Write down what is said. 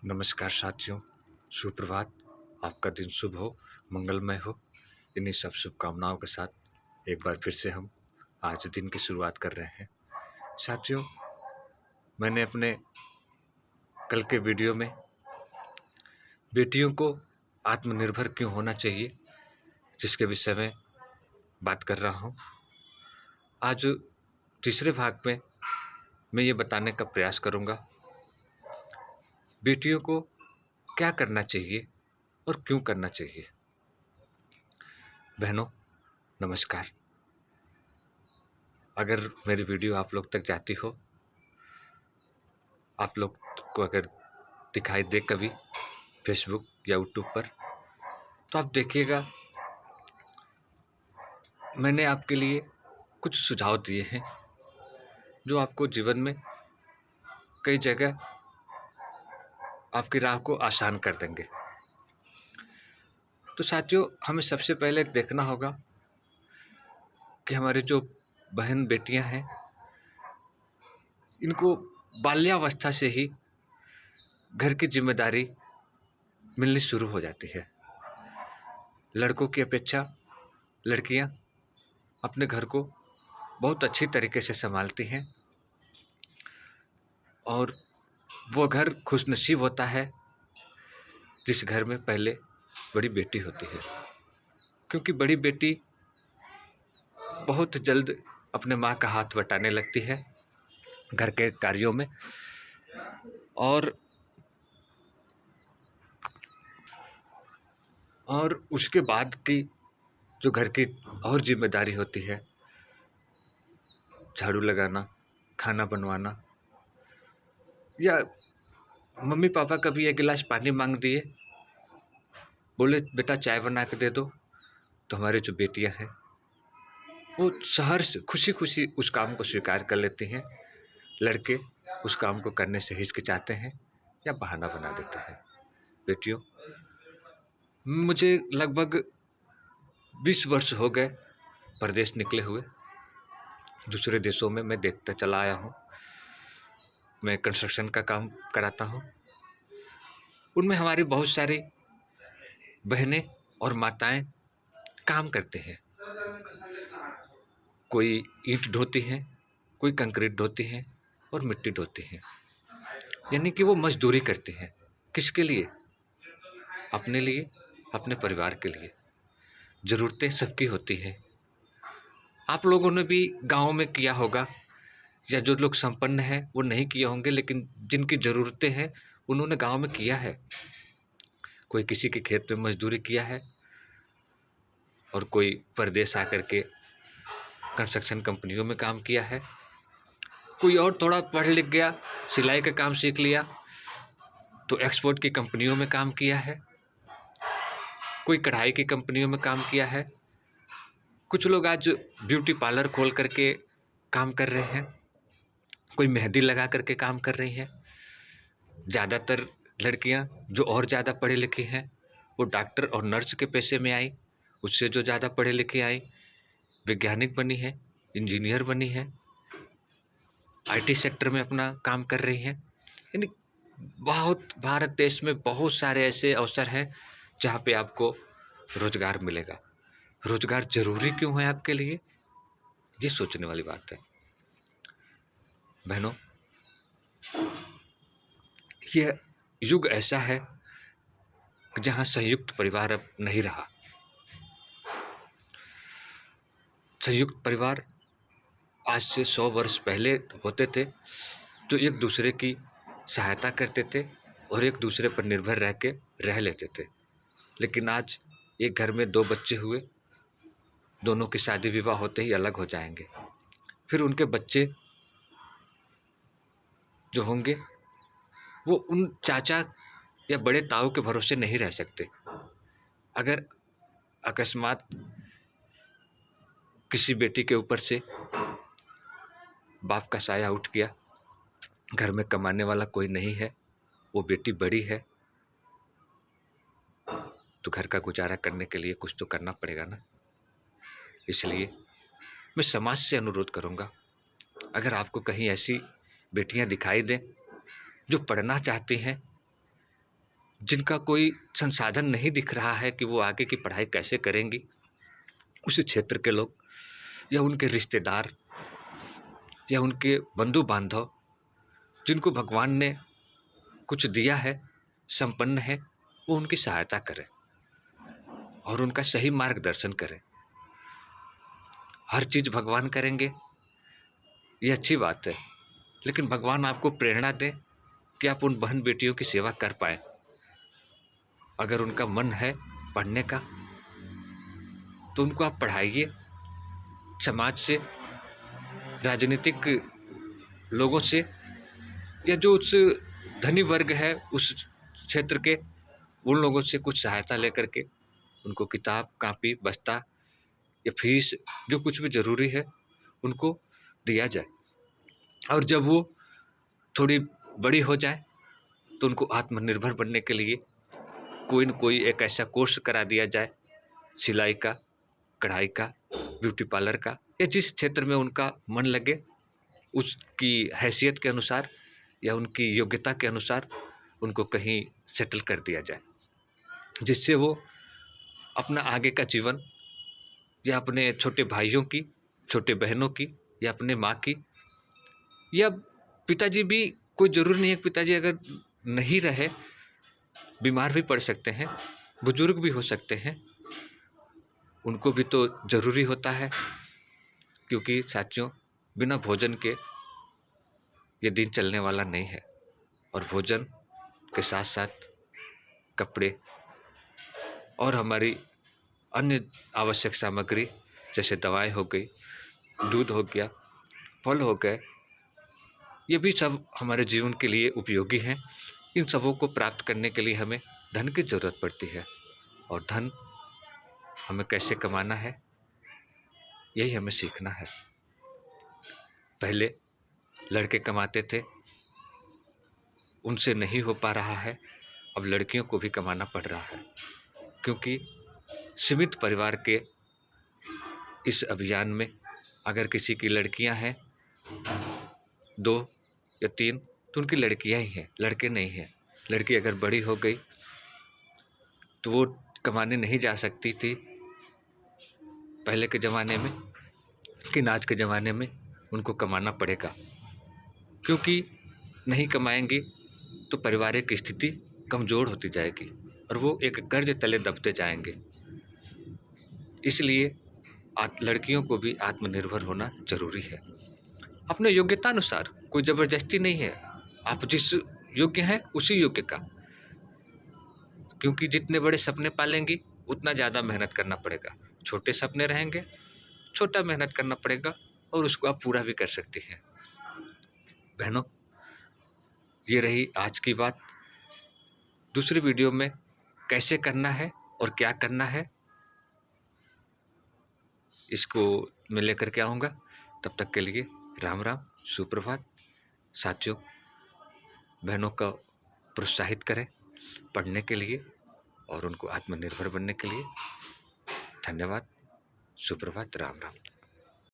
नमस्कार साथियों, सुप्रभात। आपका दिन शुभ हो, मंगलमय हो। इन्हीं सब शुभकामनाओं के साथ एक बार फिर से हम आज दिन की शुरुआत कर रहे हैं। साथियों, मैंने अपने कल के वीडियो में बेटियों को आत्मनिर्भर क्यों होना चाहिए, जिसके विषय में बात कर रहा हूँ। आज तीसरे भाग में मैं ये बताने का प्रयास करूँगा बेटियों को क्या करना चाहिए और क्यों करना चाहिए। बहनों, नमस्कार। अगर मेरी वीडियो आप लोग तक जाती हो, आप लोग को अगर दिखाई दे कभी फेसबुक या यूट्यूब पर, तो आप देखिएगा मैंने आपके लिए कुछ सुझाव दिए हैं जो आपको जीवन में कई जगह आपकी राह को आसान कर देंगे। तो साथियों, हमें सबसे पहले देखना होगा कि हमारी जो बहन बेटियां हैं, इनको बाल्यावस्था से ही घर की जिम्मेदारी मिलनी शुरू हो जाती है। लड़कों की अपेक्षा लड़कियां अपने घर को बहुत अच्छी तरीके से संभालती हैं और वो घर खुशनसीब होता है जिस घर में पहले बड़ी बेटी होती है, क्योंकि बड़ी बेटी बहुत जल्द अपने माँ का हाथ बटाने लगती है घर के कार्यों में और उसके बाद की जो घर की और जिम्मेदारी होती है, झाड़ू लगाना, खाना बनवाना, या मम्मी पापा कभी एक गिलास पानी मांग दिए, बोले बेटा चाय बना के दे दो, तो हमारी जो बेटियां हैं वो सहर्ष खुशी खुशी उस काम को स्वीकार कर लेती हैं। लड़के उस काम को करने से हिचकिचाते हैं या बहाना बना देते हैं। बेटियों, मुझे लगभग 20 वर्ष हो गए परदेश निकले हुए। दूसरे देशों में मैं देखता चला आया हूँ। मैं कंस्ट्रक्शन का काम कराता हूँ। उनमें हमारी बहुत सारी बहनें और माताएं काम करते हैं। कोई ईंट ढोती हैं, कोई कंक्रीट ढोती हैं और मिट्टी ढोती हैं। यानी कि वो मजदूरी करते हैं। किसके लिए? अपने लिए, अपने परिवार के लिए। ज़रूरतें सबकी होती हैं। आप लोगों ने भी गाँव में किया होगा, या जो लोग संपन्न हैं वो नहीं किए होंगे, लेकिन जिनकी ज़रूरतें हैं उन्होंने गाँव में किया है। कोई किसी के खेत में मजदूरी किया है और कोई परदेश आकर के कंस्ट्रक्शन कंपनियों में काम किया है। कोई और थोड़ा पढ़ लिख गया, सिलाई का काम सीख लिया तो एक्सपोर्ट की कंपनियों में काम किया है। कोई कढ़ाई की कंपनियों में काम किया है। कुछ लोग आज ब्यूटी पार्लर खोल करके काम कर रहे हैं। कोई मेहंदी लगा करके काम कर रही हैं। ज़्यादातर लड़कियां जो और ज़्यादा पढ़ी लिखी हैं वो डॉक्टर और नर्स के पेशे में आई। उससे जो ज़्यादा पढ़े लिखे आई, वैज्ञानिक बनी है, इंजीनियर बनी है, आईटी सेक्टर में अपना काम कर रही हैं। यानी बहुत भारत देश में बहुत सारे ऐसे अवसर हैं जहाँ पे आपको रोजगार मिलेगा। रोजगार जरूरी क्यों है आपके लिए, ये सोचने वाली बात है। बहनों, यह युग ऐसा है जहाँ संयुक्त परिवार अब नहीं रहा। संयुक्त परिवार आज से 100 वर्ष पहले होते थे, जो एक दूसरे की सहायता करते थे और एक दूसरे पर निर्भर रह के रह लेते थे। लेकिन आज एक घर में 2 बच्चे हुए, दोनों की शादी विवाह होते ही अलग हो जाएंगे। फिर उनके बच्चे जो होंगे वो उन चाचा या बड़े ताऊ के भरोसे नहीं रह सकते। अगर अकस्मात किसी बेटी के ऊपर से बाप का साया उठ गया, घर में कमाने वाला कोई नहीं है, वो बेटी बड़ी है, तो घर का गुजारा करने के लिए कुछ तो करना पड़ेगा ना। इसलिए मैं समाज से अनुरोध करूँगा, अगर आपको कहीं ऐसी बेटियां दिखाई दें जो पढ़ना चाहती हैं जिनका कोई संसाधन नहीं दिख रहा है कि वो आगे की पढ़ाई कैसे करेंगी, उस क्षेत्र के लोग या उनके रिश्तेदार या उनके बंधु-बांधव जिनको भगवान ने कुछ दिया है, संपन्न है, वो उनकी सहायता करें और उनका सही मार्गदर्शन करें। हर चीज़ भगवान करेंगे, ये अच्छी बात है, लेकिन भगवान आपको प्रेरणा दें कि आप उन बहन-बेटियों की सेवा कर पाएँ। अगर उनका मन है पढ़ने का, तो उनको आप पढ़ाइए। समाज से, राजनीतिक लोगों से या जो उस धनी वर्ग है उस क्षेत्र के, उन लोगों से कुछ सहायता लेकर के उनको किताब, कॉपी, बस्ता या फीस जो कुछ भी ज़रूरी है उनको दिया जाए। और जब वो थोड़ी बड़ी हो जाए तो उनको आत्मनिर्भर बनने के लिए कोई न कोई एक ऐसा कोर्स करा दिया जाए, सिलाई का, कढ़ाई का, ब्यूटी पार्लर का, या जिस क्षेत्र में उनका मन लगे उसकी हैसियत के अनुसार या उनकी योग्यता के अनुसार उनको कहीं सेटल कर दिया जाए, जिससे वो अपना आगे का जीवन या अपने छोटे भाइयों की, छोटे बहनों की या अपने माँ की या पिताजी भी, कोई ज़रूरी नहीं है कि पिताजी अगर नहीं रहे, बीमार भी पड़ सकते हैं, बुजुर्ग भी हो सकते हैं, उनको भी तो ज़रूरी होता है, क्योंकि साथियों बिना भोजन के ये दिन चलने वाला नहीं है। और भोजन के साथ साथ कपड़े और हमारी अन्य आवश्यक सामग्री जैसे दवाएं हो गई, दूध हो गया, फल हो गए, ये भी सब हमारे जीवन के लिए उपयोगी हैं। इन सबों को प्राप्त करने के लिए हमें धन की ज़रूरत पड़ती है और धन हमें कैसे कमाना है, यही हमें सीखना है। पहले लड़के कमाते थे, उनसे नहीं हो पा रहा है, अब लड़कियों को भी कमाना पड़ रहा है, क्योंकि सीमित परिवार के इस अभियान में अगर किसी की लड़कियां हैं 2 या 3 तो उनकी लड़कियां ही हैं, लड़के नहीं हैं। लड़की अगर बड़ी हो गई तो वो कमाने नहीं जा सकती थी पहले के ज़माने में, लेकिन आज के ज़माने में उनको कमाना पड़ेगा, क्योंकि नहीं कमाएंगी तो पारिवारिक स्थिति कमज़ोर होती जाएगी और वो एक कर्ज तले दबते जाएंगे। इसलिए लड़कियों को भी आत्मनिर्भर होना ज़रूरी है, अपने योग्यतानुसार। कोई ज़बरदस्ती नहीं है, आप जिस योग्य हैं उसी योग्य का, क्योंकि जितने बड़े सपने पालेंगी उतना ज़्यादा मेहनत करना पड़ेगा। छोटे सपने रहेंगे, छोटा मेहनत करना पड़ेगा और उसको आप पूरा भी कर सकती हैं। बहनों, ये रही आज की बात। दूसरी वीडियो में कैसे करना है और क्या करना है इसको मैं लेकर के आऊँगा। तब तक के लिए राम राम, सुप्रभात। साथियों, बहनों को प्रोत्साहित करें पढ़ने के लिए और उनको आत्मनिर्भर बनने के लिए। धन्यवाद, सुप्रभात, राम राम।